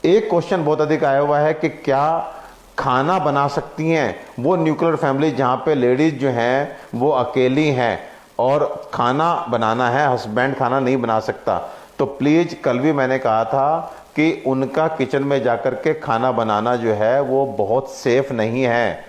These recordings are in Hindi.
एक क्वेश्चन बहुत अधिक आया हुआ है कि क्या खाना बना सकती हैं वो न्यूक्लियर फैमिली जहाँ पे लेडीज जो हैं वो अकेली हैं और खाना बनाना है, हस्बैंड खाना नहीं बना सकता। तो प्लीज़, कल भी मैंने कहा था कि उनका किचन में जाकर के खाना बनाना जो है वो बहुत सेफ नहीं है,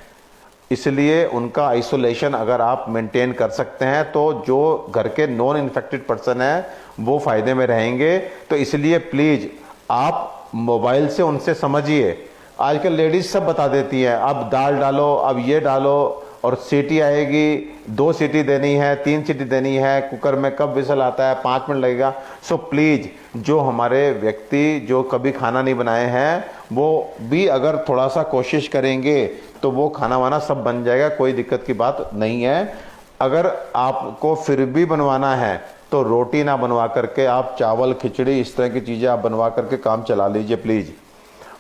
इसलिए उनका आइसोलेशन अगर आप मेंटेन कर सकते हैं तो जो घर के नॉन इन्फेक्टेड पर्सन हैं वो फ़ायदे में रहेंगे। तो इसलिए प्लीज़ आप मोबाइल से उनसे समझिए। आजकल लेडीज़ सब बता देती हैं, अब दाल डालो, अब ये डालो, और सीटी आएगी, 2 सीटी देनी है, 3 सीटी देनी है, कुकर में कब विसल आता है, 5 मिनट लगेगा। सो प्लीज़, जो हमारे व्यक्ति जो कभी खाना नहीं बनाए हैं वो भी अगर थोड़ा सा कोशिश करेंगे तो वो खाना वाना सब बन जाएगा, कोई दिक्कत की बात नहीं है। अगर आपको फिर भी बनवाना है तो रोटी ना बनवा करके आप चावल, खिचड़ी, इस तरह की चीज़ें आप बनवा करके काम चला लीजिए प्लीज़।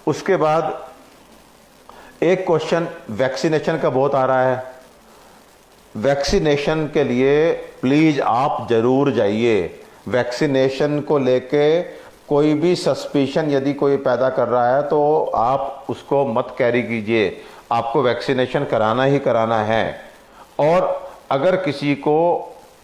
उसके बाद एक क्वेश्चन वैक्सीनेशन का बहुत आ रहा है। वैक्सीनेशन के लिए प्लीज़ आप ज़रूर जाइए। वैक्सीनेशन को लेके कोई भी सस्पिशन यदि कोई पैदा कर रहा है तो आप उसको मत कैरी कीजिए, आपको वैक्सीनेशन कराना ही कराना है। और अगर किसी को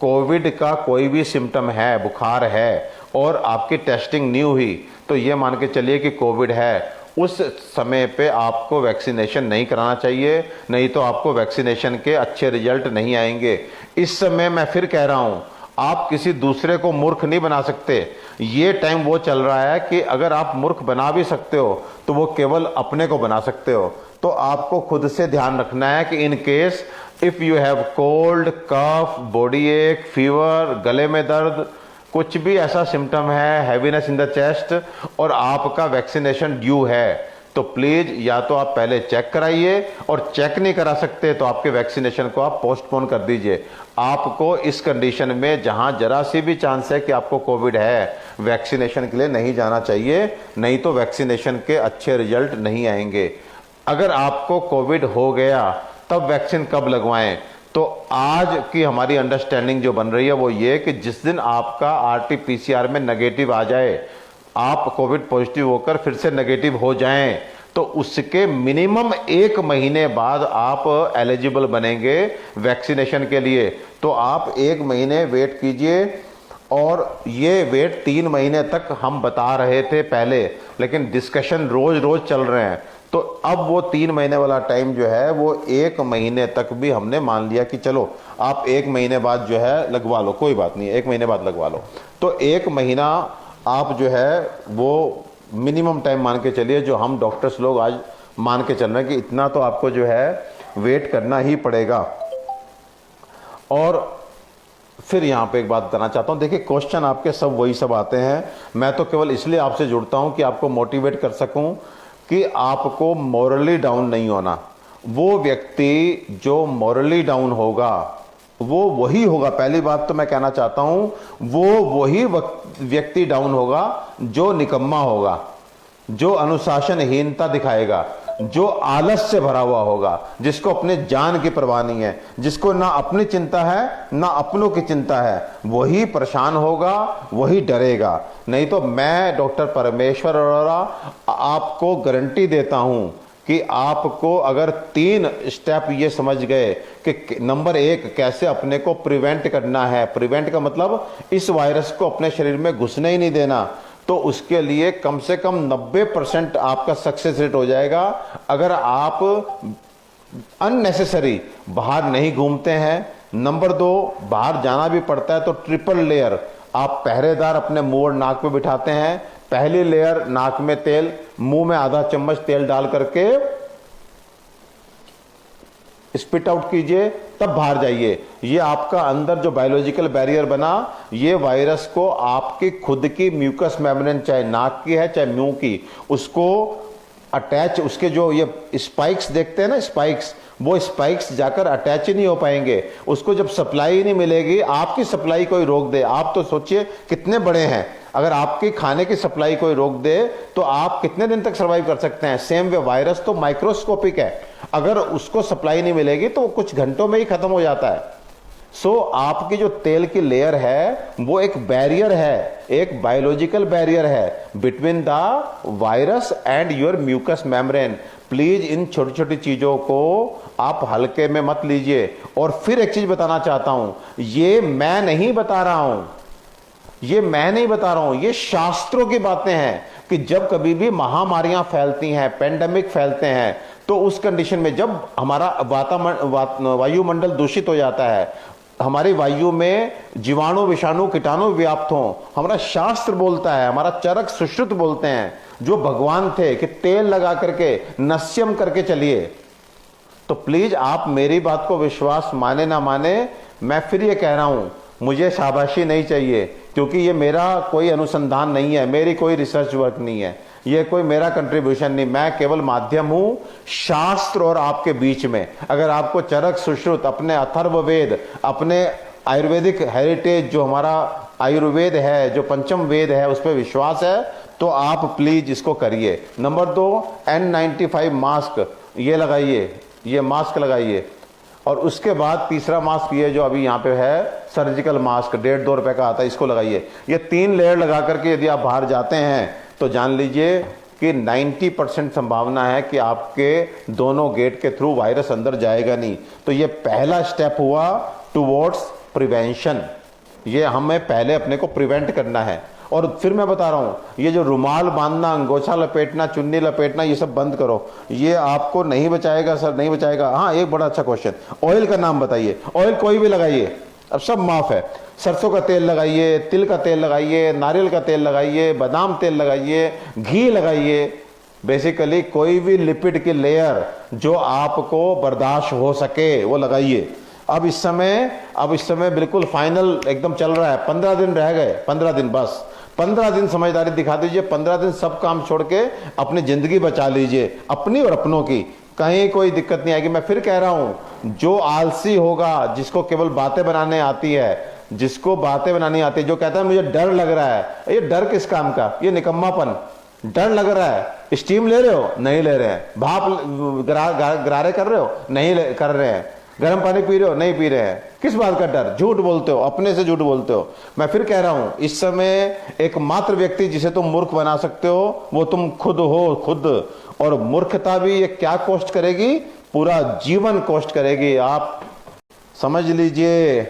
कोविड का कोई भी सिम्टम है, बुखार है, और आपकी टेस्टिंग नहीं हुई तो ये मान के चलिए कि कोविड है, उस समय पे आपको वैक्सीनेशन नहीं कराना चाहिए, नहीं तो आपको वैक्सीनेशन के अच्छे रिजल्ट नहीं आएंगे। इस समय मैं फिर कह रहा हूँ, आप किसी दूसरे को मूर्ख नहीं बना सकते। ये टाइम वो चल रहा है कि अगर आप मूर्ख बना भी सकते हो तो वो केवल अपने को बना सकते हो। तो आपको खुद से ध्यान रखना है कि in case if you have cold, cough, body ache, fever, गले में दर्द, कुछ भी ऐसा सिम्टम है, हैवीनेस इन द चेस्ट, और आपका वैक्सीनेशन ड्यू है, तो प्लीज़ या तो आप पहले चेक कराइए, और चेक नहीं करा सकते तो आपके वैक्सीनेशन को आप पोस्टपोन कर दीजिए। आपको इस कंडीशन में जहां जरा सी भी चांस है कि आपको कोविड है, वैक्सीनेशन के लिए नहीं जाना चाहिए, नहीं तो वैक्सीनेशन के अच्छे रिजल्ट नहीं आएंगे। अगर आपको कोविड हो गया तब वैक्सीन कब लगवाएं? तो आज की हमारी अंडरस्टैंडिंग जो बन रही है वो ये कि जिस दिन आपका RT-PCR में नेगेटिव आ जाए, आप कोविड पॉजिटिव होकर फिर से नेगेटिव हो जाएं, तो उसके मिनिमम 1 महीने बाद आप एलिजिबल बनेंगे वैक्सीनेशन के लिए। तो आप 1 महीने वेट कीजिए, और ये वेट 3 महीने तक हम बता रहे थे पहले, लेकिन डिस्कशन रोज रोज चल रहे हैं, तो अब वो 3 महीने वाला टाइम जो है वो 1 महीने तक भी हमने मान लिया कि चलो आप 1 महीने बाद जो है लगवा लो, कोई बात नहीं, 1 महीने बाद लगवा लो। तो 1 महीना आप जो है वो मिनिमम टाइम मान के चलिए, जो हम डॉक्टर्स लोग आज मान के चल रहे हैं कि इतना तो आपको जो है वेट करना ही पड़ेगा। और फिर यहाँ पे एक बात बताना चाहता हूँ, देखिए क्वेश्चन आपके सब वही सब आते हैं, मैं तो केवल इसलिए आपसे जुड़ता हूँ कि आपको मोटिवेट कर सकूँ कि आपको मॉरली डाउन नहीं होना। वो व्यक्ति जो मॉरली डाउन होगा वो वही होगा, पहली बात तो मैं कहना चाहता हूं, वो वही व्यक्ति डाउन होगा जो निकम्मा होगा, जो अनुशासनहीनता दिखाएगा, जो आलस से भरा हुआ होगा, जिसको अपने जान की परवाह नहीं है, जिसको ना अपनी चिंता है ना अपनों की चिंता है, वही परेशान होगा, वही डरेगा। नहीं तो मैं डॉक्टर परमेश्वर अरोड़ा आपको गारंटी देता हूं कि आपको अगर 3 स्टेप ये समझ गए कि नंबर 1 कैसे अपने को प्रिवेंट करना है, प्रिवेंट का मतलब इस वायरस को अपने शरीर में घुसने ही नहीं देना, तो उसके लिए कम से कम 90% आपका सक्सेस रेट हो जाएगा। अगर आप अननेसेसरी बाहर नहीं घूमते हैं, नंबर 2 बाहर जाना भी पड़ता है तो ट्रिपल लेयर आप पहरेदार अपने मुंह और नाक पे बिठाते हैं। पहली लेयर नाक में तेल, मुंह में आधा चम्मच तेल डाल करके स्पिट आउट कीजिए, तब बाहर जाइए। ये आपका अंदर जो बायोलॉजिकल बैरियर बना, ये वायरस को आपकी खुद की म्यूकस मेम्ब्रेन, चाहे नाक की है चाहे मुंह की, उसको अटैच, उसके जो ये स्पाइक्स देखते हैं ना, स्पाइक्स, वो स्पाइक्स जाकर अटैच ही नहीं हो पाएंगे। उसको जब सप्लाई नहीं मिलेगी, आपकी सप्लाई कोई रोक दे, आप तो सोचिए कितने बड़े हैं, अगर आपकी खाने की सप्लाई कोई रोक दे तो आप कितने दिन तक सर्वाइव कर सकते हैं। सेम वे वायरस तो माइक्रोस्कोपिक है, अगर उसको सप्लाई नहीं मिलेगी तो कुछ घंटों में ही खत्म हो जाता है। सो आपकी जो तेल की लेयर है वो एक बैरियर है, एक बायोलॉजिकल बैरियर है between the virus and your mucus membrane. Please इन छोटी छोटी चीजों को आप हल्के में मत लीजिए। और फिर एक चीज बताना चाहता हूं, ये मैं नहीं बता रहा हूं, ये मैं नहीं बता रहा हूं, ये शास्त्रों की बातें हैं कि जब कभी भी महामारियां फैलती हैं, पेंडेमिक फैलते हैं, तो उस कंडीशन में जब हमारा वायुमंडल दूषित हो जाता है, हमारी वायु में जीवाणु विषाणु कीटाणु व्याप्त हों, हमारा शास्त्र बोलता है, हमारा चरक सुश्रुत बोलते हैं जो भगवान थे कि तेल लगा करके नस्यम करके चलिए। तो प्लीज आप मेरी बात को विश्वास माने ना माने, मैं फिर ये कह रहा हूं, मुझे शाबाशी नहीं चाहिए, क्योंकि ये मेरा कोई अनुसंधान नहीं है, मेरी कोई रिसर्च वर्क नहीं है, ये कोई मेरा कंट्रीब्यूशन नहीं, मैं केवल माध्यम हूं शास्त्र और आपके बीच में। अगर आपको चरक सुश्रुत, अपने अथर्ववेद, अपने आयुर्वेदिक हेरिटेज जो हमारा आयुर्वेद है, जो पंचम वेद है, उस पर विश्वास है, तो आप प्लीज इसको करिए। नंबर 2, N95 मास्क ये लगाइए, ये मास्क लगाइए। और उसके बाद तीसरा मास्क ये जो अभी यहाँ पे है, सर्जिकल मास्क 1.5-2 रुपए का आता है, इसको लगाइए। ये 3 लेयर लगा करके यदि आप बाहर जाते हैं तो जान लीजिए कि 90% संभावना है कि आपके दोनों गेट के थ्रू वायरस अंदर जाएगा नहीं। तो ये पहला स्टेप हुआ टुवर्ड्स प्रिवेंशन, ये हमें पहले अपने को प्रिवेंट करना है। और फिर मैं बता रहा हूं, ये जो रुमाल बांधना, अंगोछा लपेटना, चुन्नी लपेटना, ये सब बंद करो, ये आपको नहीं बचाएगा सर, नहीं बचाएगा। हाँ, एक बड़ा अच्छा क्वेश्चन, ऑयल का नाम बताइए, ऑयल कोई भी लगाइए, अब सब माफ है। सरसों का तेल लगाइए, तिल का तेल लगाइए, नारियल का तेल लगाइए, बादाम तेल लगाइए, घी लगाइए, बेसिकली कोई भी लिपिड की लेयर जो आपको बर्दाश्त हो सके वो लगाइए। अब इस समय बिल्कुल फाइनल एकदम चल रहा है, 15 दिन रह गए, 15 दिन बस, 15 दिन समझदारी दिखा दीजिए, 15 दिन सब काम छोड़ के अपनी जिंदगी बचा लीजिए, अपनी और अपनों की, कहीं कोई दिक्कत नहीं आएगी। मैं फिर कह रहा हूं, जो आलसी होगा, जिसको केवल बातें बनाने आती है, जिसको बातें बनानी आती है, जो कहता है मुझे डर लग रहा है, ये डर किस काम का, ये निकम्मापन। डर लग रहा है, स्टीम ले रहे हो, नहीं ले रहे हैं, भाप गरारे कर रहे हो, नहीं कर रहे हैं, गर्म पानी पी रहे हो, नहीं पी रहे हैं, किस बात का डर, झूठ बोलते हो, अपने से झूठ बोलते हो। मैं फिर कह रहा हूं, इस समय एकमात्र व्यक्ति जिसे तुम मूर्ख बना सकते हो वो तुम खुद हो, खुद। और मूर्खता भी ये क्या कॉस्ट करेगी, पूरा जीवन कॉस्ट करेगी। आप समझ लीजिए,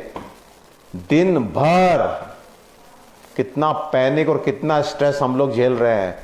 दिन भर कितना पैनिक और कितना स्ट्रेस हम लोग झेल रहे हैं।